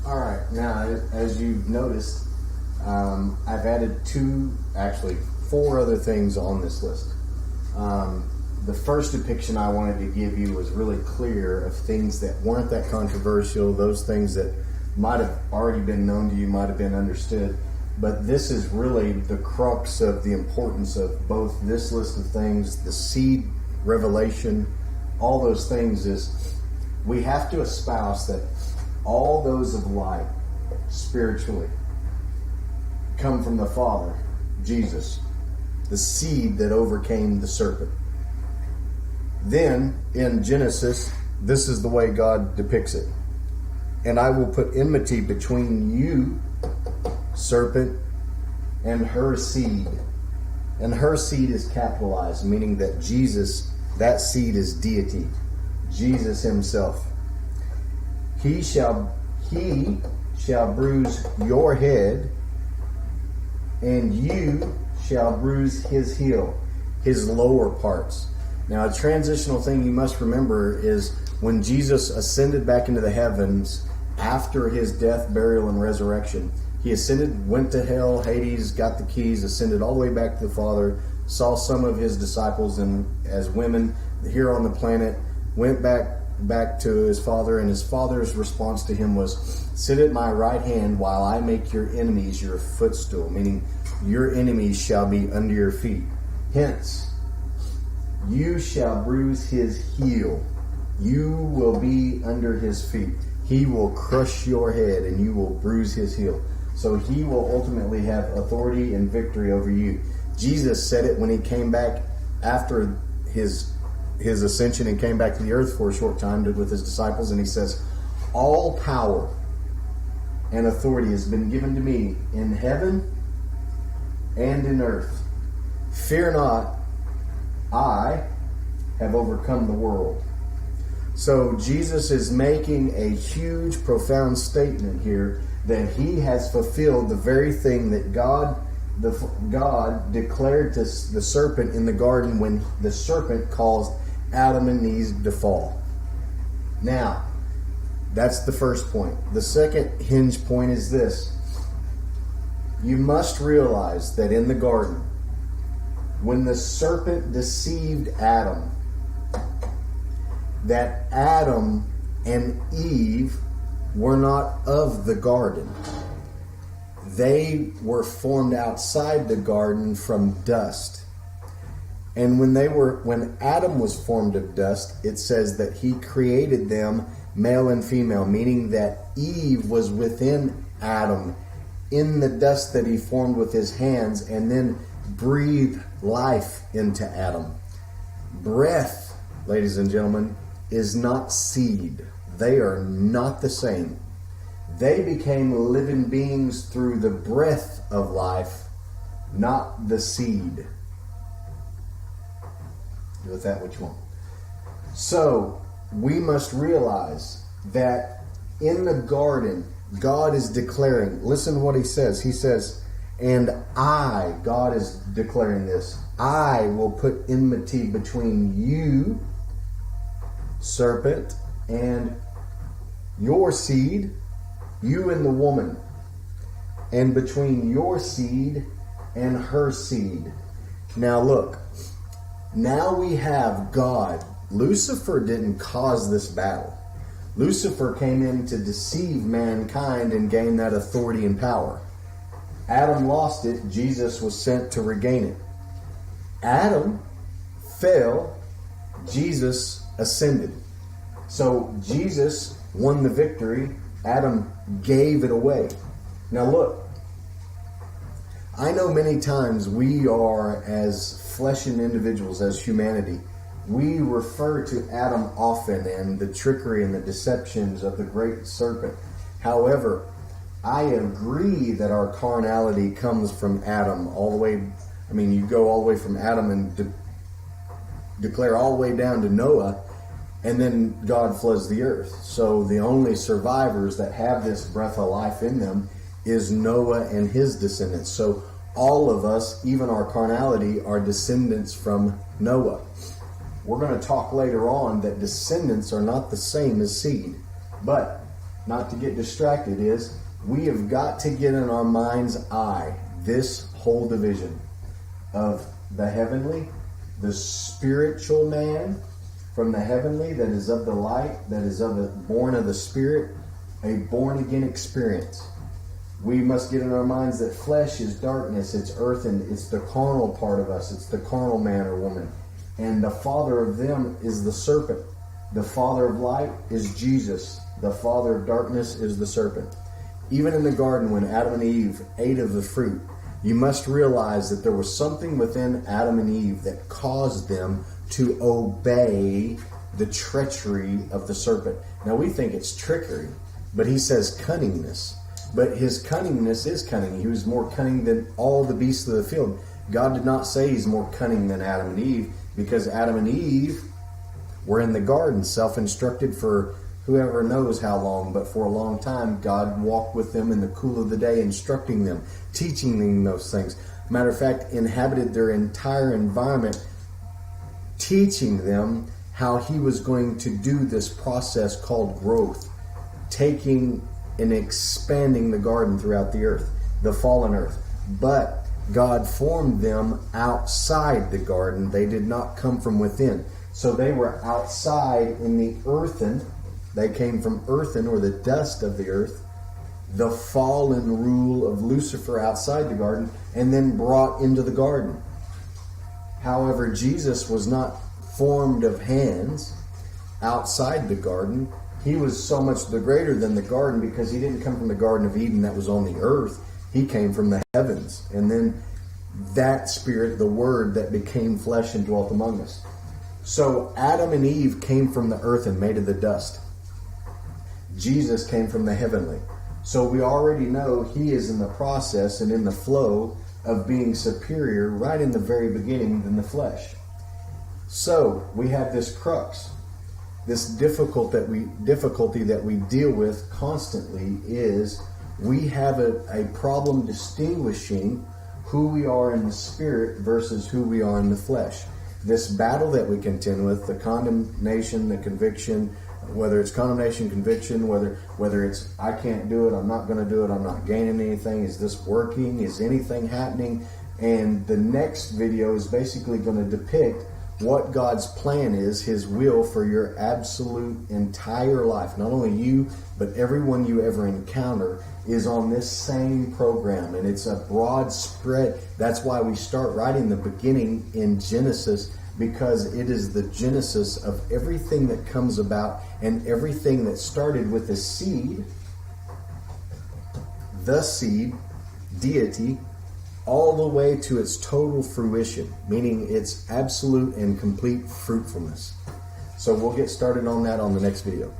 All right. Now, as you've noticed, I've added four other things on this list. The first depiction I wanted to give you was really clear of things that weren't that controversial, those things that might have already been known to you, might have been understood. But this is really the crux of the importance of both this list of things, the seed revelation, all those things is we have to espouse that all those of light spiritually come from the Father, Jesus, the seed that overcame the serpent. Then, in Genesis, this is the way God depicts it. And I will put enmity between you, serpent, and her seed. And her seed is capitalized, meaning that Jesus, that seed is deity. Jesus himself. He shall bruise your head, and you shall bruise his heel, his lower parts. Now, a transitional thing you must remember is when Jesus ascended back into the heavens after his death, burial, and resurrection, he ascended, went to hell, Hades, got the keys, ascended all the way back to the Father, saw some of his disciples and as women here on the planet, went back to his Father, and his Father's response to him was, sit at my right hand while I make your enemies your footstool, meaning your enemies shall be under your feet. Hence, you shall bruise his heel. You will be under his feet. He will crush your head and you will bruise his heel. So he will ultimately have authority and victory over you. Jesus said it when he came back after his ascension and came back to the earth for a short time with his disciples, and he says, all power and authority has been given to me in heaven and in earth. Fear not, I have overcome the world. So Jesus is making a huge, profound statement here that he has fulfilled the very thing that God declared to the serpent in the garden when the serpent caused Adam and Eve to fall. Now, that's the first point. The second hinge point is this. You must realize that in the garden, when the serpent deceived Adam, that Adam and Eve were not of the garden. They were formed outside the garden from dust. And when Adam was formed of dust, it says that he created them male and female, meaning that Eve was within Adam in the dust that he formed with his hands and then breathed life into Adam. Breath, ladies and gentlemen, is not seed. They are not the same. They became living beings through the breath of life, not the seed. Do with that what you want. So, we must realize that in the garden, God is declaring, listen to what he says. He says, and God is declaring this, I will put enmity between you, serpent, and your seed, you and the woman, and between your seed and her seed. Now look, now we have God. Lucifer didn't cause this battle. Lucifer came in to deceive mankind and gain that authority and power. Adam lost it. Jesus was sent to regain it. Adam fell. Jesus ascended. So Jesus won the victory. Adam gave it away. Now look, I know many times we are, as fleshen individuals, as humanity, we refer to Adam often and the trickery and the deceptions of the great serpent. However, I agree that our carnality comes from Adam all the way. I mean, you go all the way from Adam and declare all the way down to Noah, and then God floods the earth. So the only survivors that have this breath of life in them is Noah and his descendants. So all of us, even our carnality, are descendants from Noah. We're going to talk later on that descendants are not the same as seed. But not to get distracted, is we have got to get in our mind's eye this whole division of the heavenly, the spiritual man from the heavenly that is of the light, that is born of the Spirit, a born again experience. We must get in our minds that flesh is darkness, it's earth, and it's the carnal part of us, it's the carnal man or woman. And the father of them is the serpent. The father of light is Jesus. The father of darkness is the serpent. Even in the garden when Adam and Eve ate of the fruit, you must realize that there was something within Adam and Eve that caused them to obey the treachery of the serpent. Now we think it's trickery, but he says cunningness. But his cunningness is cunning. He was more cunning than all the beasts of the field. God did not say he's more cunning than Adam and Eve, because Adam and Eve were in the garden, self-instructed for whoever knows how long, but for a long time, God walked with them in the cool of the day, instructing them, teaching them those things. Matter of fact, inhabited their entire environment, teaching them how he was going to do this process called growth, taking and expanding the garden throughout the earth, the fallen earth. But God formed them outside the garden. They did not come from within. So they were outside in the earthen. They came from earthen, or the dust of the earth, the fallen rule of Lucifer outside the garden, and then brought into the garden. However, Jesus was not formed of hands outside the garden. He was so much the greater than the garden, because he didn't come from the Garden of Eden that was on the earth. He came from the heavens. And then that Spirit, the Word that became flesh and dwelt among us. So Adam and Eve came from the earth and made of the dust. Jesus came from the heavenly. So we already know he is in the process and in the flow of being superior right in the very beginning than the flesh. So we have this crux. This difficulty that we deal with constantly is we have a problem distinguishing who we are in the spirit versus who we are in the flesh. This battle that we contend with, the condemnation, the conviction, whether it's condemnation, conviction, whether it's I can't do it, I'm not going to do it, I'm not gaining anything, is this working, is anything happening? And the next video is basically going to depict what God's plan is, his will for your absolute entire life. Not only you, but everyone you ever encounter is on this same program, and it's a broad spread. That's why we start right in the beginning in Genesis, because it is the genesis of everything that comes about, and everything that started with the seed, deity, all the way to its total fruition, meaning its absolute and complete fruitfulness. So we'll get started on that on the next video.